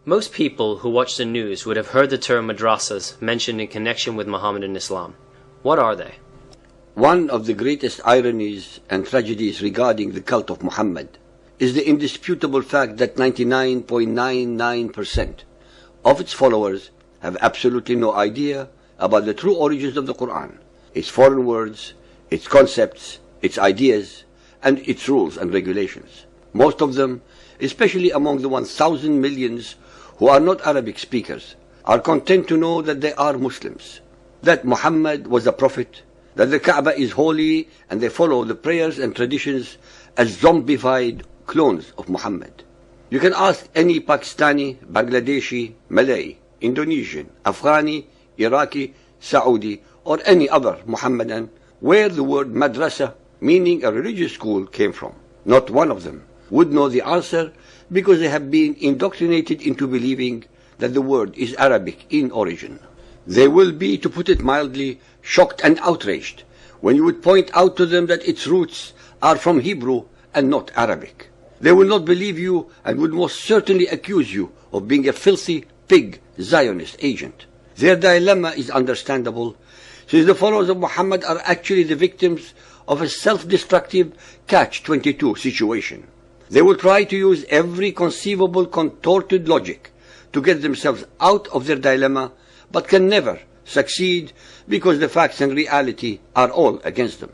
Most people who watch the news would have heard the term madrassas mentioned in connection with Mohammedan Islam. What are they? One of the greatest ironies and tragedies regarding the cult of Muhammad is the indisputable fact that 99.99% of its followers have absolutely no idea about the true origins of the Quran, its foreign words, its concepts, its ideas, and its rules and regulations. Most of them, especially among the 1,000 millions who are not Arabic speakers, are content to know that they are Muslims, that Muhammad was a prophet, that the Kaaba is holy, and they follow the prayers and traditions as zombified clones of Muhammad. You can ask any Pakistani, Bangladeshi, Malay, Indonesian, Afghani, Iraqi, Saudi, or any other Muhammadan where the word madrasa, meaning a religious school, came from. Not one of them would know the answer because they have been indoctrinated into believing that the word is Arabic in origin. They will be, to put it mildly, shocked and outraged when you would point out to them that its roots are from Hebrew and not Arabic. They will not believe you and would most certainly accuse you of being a filthy pig Zionist agent. Their dilemma is understandable, since the followers of Muhammad are actually the victims of a self-destructive catch-22 situation. They will try to use every conceivable contorted logic to get themselves out of their dilemma, but can never succeed because the facts and reality are all against them.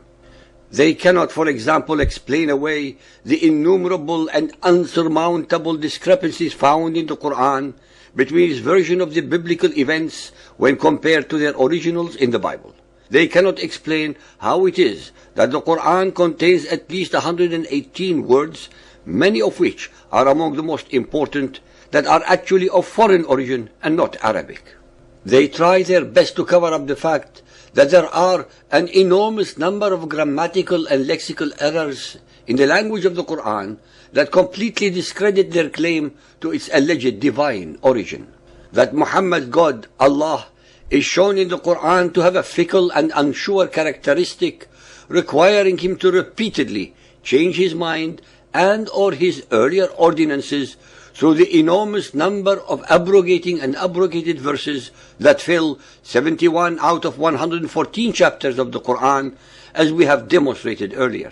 They cannot, for example, explain away the innumerable and unsurmountable discrepancies found in the Quran between its version of the biblical events when compared to their originals in the Bible. They cannot explain how it is that the Quran contains at least 118 words, many of which are among the most important, that are actually of foreign origin and not Arabic. They try their best to cover up the fact that there are an enormous number of grammatical and lexical errors in the language of the Quran that completely discredit their claim to its alleged divine origin. That Muhammad's God, Allah, is shown in the Quran to have a fickle and unsure characteristic, requiring him to repeatedly change his mind and or his earlier ordinances through the enormous number of abrogating and abrogated verses that fill 71 out of 114 chapters of the Quran, as we have demonstrated earlier.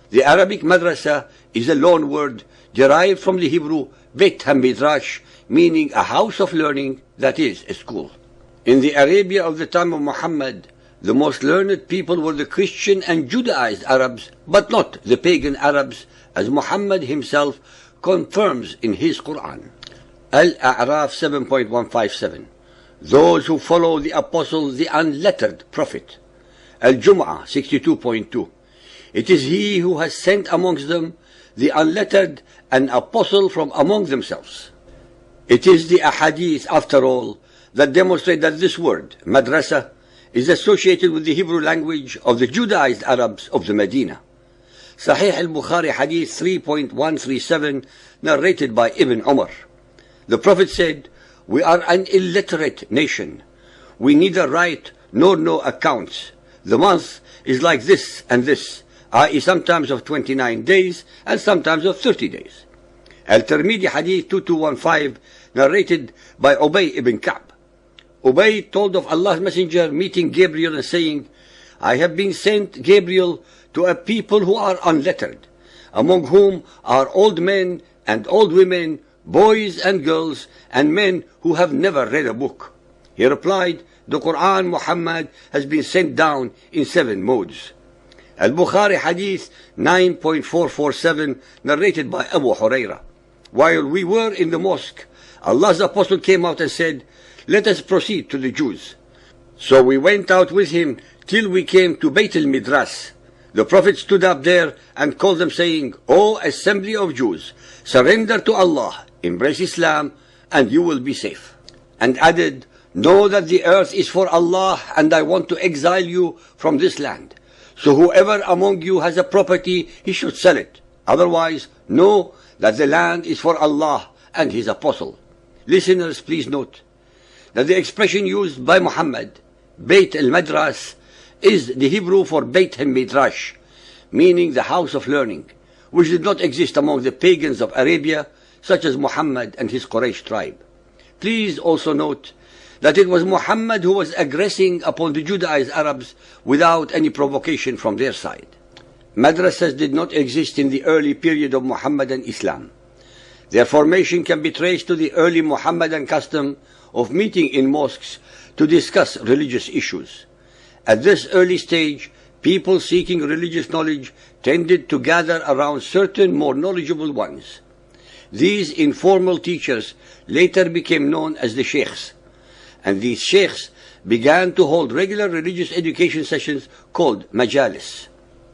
The Arabic madrasa is a loan word derived from the Hebrew Beit HaMidrash, meaning a house of learning, that is, a school. In the Arabia of the time of Muhammad, the most learned people were the Christian and Judaized Arabs, but not the pagan Arabs, as Muhammad himself confirms in his Quran. Al-A'raf 7.157. Those who follow the apostle, the unlettered prophet. Al-Jum'ah 62.2. It is he who has sent amongst them the unlettered an apostle from among themselves. It is the ahadith, after all, that demonstrate that this word, madrasa, is associated with the Hebrew language of the Judaized Arabs of the Medina. Sahih al-Bukhari Hadith 3.137, narrated by Ibn Umar. The Prophet said, "We are an illiterate nation. We neither write nor know accounts. The month is like this and this, i.e. sometimes of 29 days and sometimes of 30 days. Al-Tirmidhi Hadith 2215, narrated by Ubay ibn Ka'b. Ubay told of Allah's Messenger meeting Gabriel and saying, "I have been sent, Gabriel, to a people who are unlettered, among whom are old men and old women, boys and girls, and men who have never read a book." He replied, "The Quran, Muhammad, has been sent down in 7 modes." Al-Bukhari Hadith 9.447, narrated by Abu Huraira. While we were in the mosque, Allah's Apostle came out and said, "Let us proceed to the Jews." So we went out with him till we came to Beit al-Midras. The Prophet stood up there and called them, saying, "O assembly of Jews, surrender to Allah, embrace Islam, and you will be safe." And added, "Know that the earth is for Allah, and I want to exile you from this land. So whoever among you has a property, he should sell it. Otherwise, know that the land is for Allah and His Apostle." Listeners, please note that the expression used by Muhammad, Beit al-Madras, is the Hebrew for Beit HaMidrash, meaning the house of learning, which did not exist among the pagans of Arabia, such as Muhammad and his Quraysh tribe. Please also note that it was Muhammad who was aggressing upon the Judaized Arabs without any provocation from their side. Madrasas did not exist in the early period of Muhammadan Islam. Their formation can be traced to the early Muhammadan custom of meeting in mosques to discuss religious issues. At this early stage, people seeking religious knowledge tended to gather around certain more knowledgeable ones. These informal teachers later became known as the sheikhs, and these sheikhs began to hold regular religious education sessions called majalis.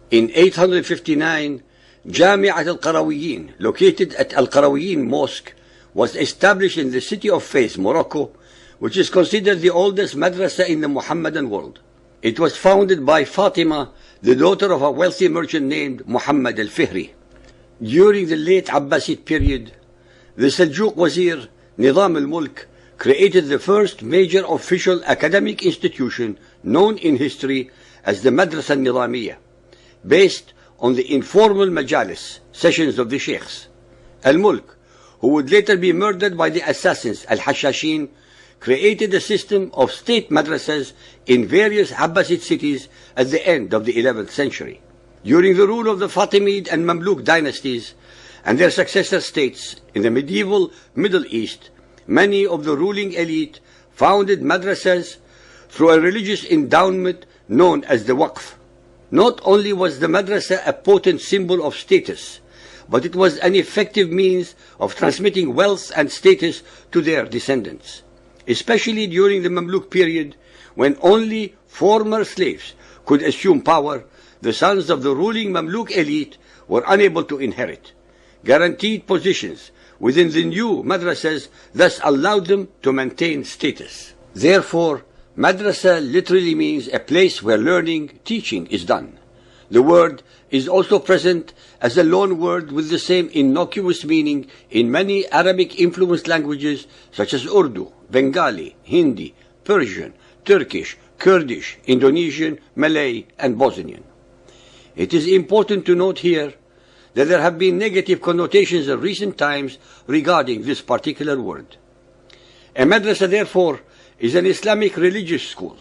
In 859, Jami'at al-Qarawiyyin, located at Al-Qarawiyyin Mosque, was established in the city of Fez, Morocco, which is considered the oldest madrasa in the Muhammadan world. It was founded by Fatima, the daughter of a wealthy merchant named Muhammad al-Fihri. During the late Abbasid period, the Seljuk Wazir Nizam al-Mulk created the first major official academic institution known in history as the Madrasa al-Nizamiyya, based on the informal majalis, sessions of the sheikhs. Al-Mulk, who would later be murdered by the assassins Al-Hashashin, created a system of state madrasas in various Abbasid cities at the end of the 11th century. During the rule of the Fatimid and Mamluk dynasties and their successor states in the medieval Middle East, many of the ruling elite founded madrasas through a religious endowment known as the Waqf. Not only was the madrasa a potent symbol of status, but it was an effective means of transmitting wealth and status to their descendants, especially during the Mamluk period when only former slaves could assume power. The sons of the ruling Mamluk elite were unable to inherit. Guaranteed positions within the new madrasas thus allowed them to maintain status. Therefore, madrasa literally means a place where learning, teaching is done. The word is also present as a loan word with the same innocuous meaning in many Arabic-influenced languages such as Urdu, Bengali, Hindi, Persian, Turkish, Kurdish, Indonesian, Malay, and Bosnian. It is important to note here that there have been negative connotations in recent times regarding this particular word. A madrasa, therefore, is an Islamic religious school.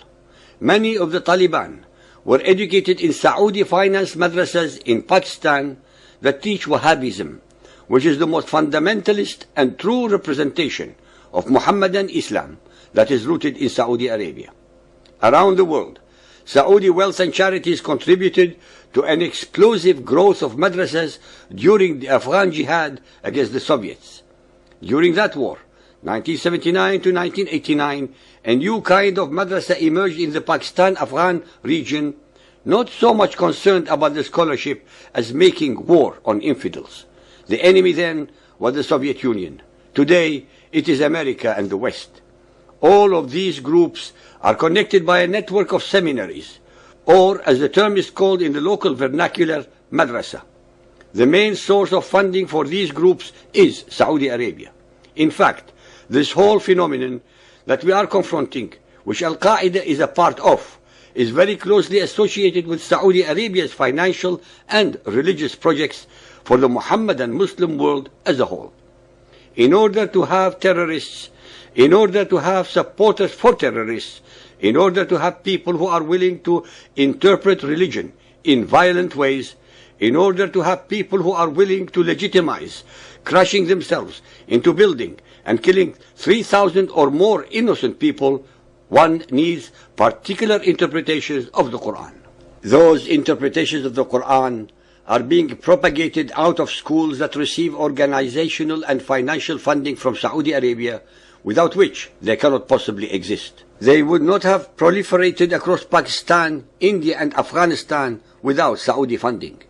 Many of the Taliban were educated in Saudi-financed madrasas in Pakistan that teach Wahhabism, which is the most fundamentalist and true representation of Muhammadan Islam that is rooted in Saudi Arabia. Around the world, Saudi wealth and charities contributed to an explosive growth of madrasas during the Afghan jihad against the Soviets. During that war, 1979 to 1989, a new kind of madrasa emerged in the Pakistan-Afghan region, not so much concerned about the scholarship as making war on infidels. The enemy then was the Soviet Union. Today, it is America and the West. All of these groups are connected by a network of seminaries, or as the term is called in the local vernacular, madrasa. The main source of funding for these groups is Saudi Arabia. In fact, this whole phenomenon that we are confronting, which Al-Qaeda is a part of, is very closely associated with Saudi Arabia's financial and religious projects for the Muhammadan Muslim world as a whole. In order to have terrorists, in order to have supporters for terrorists, in order to have people who are willing to interpret religion in violent ways, in order to have people who are willing to legitimize crashing themselves into building and killing 3,000 or more innocent people, one needs particular interpretations of the Quran. Those interpretations of the Quran are being propagated out of schools that receive organizational and financial funding from Saudi Arabia, without which they cannot possibly exist. They would not have proliferated across Pakistan, India, and Afghanistan without Saudi funding.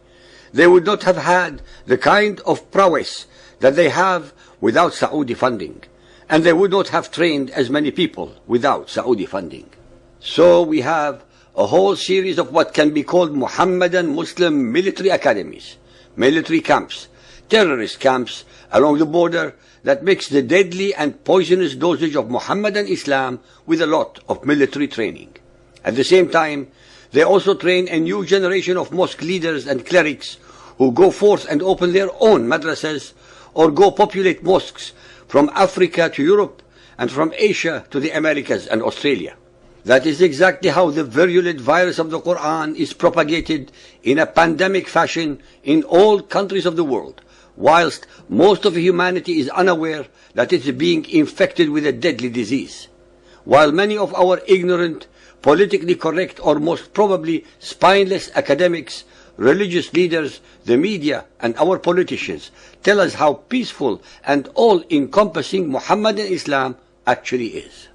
They would not have had the kind of prowess that they have without Saudi funding, and they would not have trained as many people without Saudi funding. So we have a whole series of what can be called Muhammadan Muslim military academies, military camps, terrorist camps along the border that mix the deadly and poisonous dosage of Muhammadan Islam with a lot of military training. At the same time, they also train a new generation of mosque leaders and clerics who go forth and open their own madrasas or go populate mosques from Africa to Europe and from Asia to the Americas and Australia. That is exactly how the virulent virus of the Quran is propagated in a pandemic fashion in all countries of the world, whilst most of humanity is unaware that it is being infected with a deadly disease. While many of our ignorant, politically correct, or most probably spineless academics, religious leaders, the media, and our politicians tell us how peaceful and all-encompassing Muhammadan Islam actually is.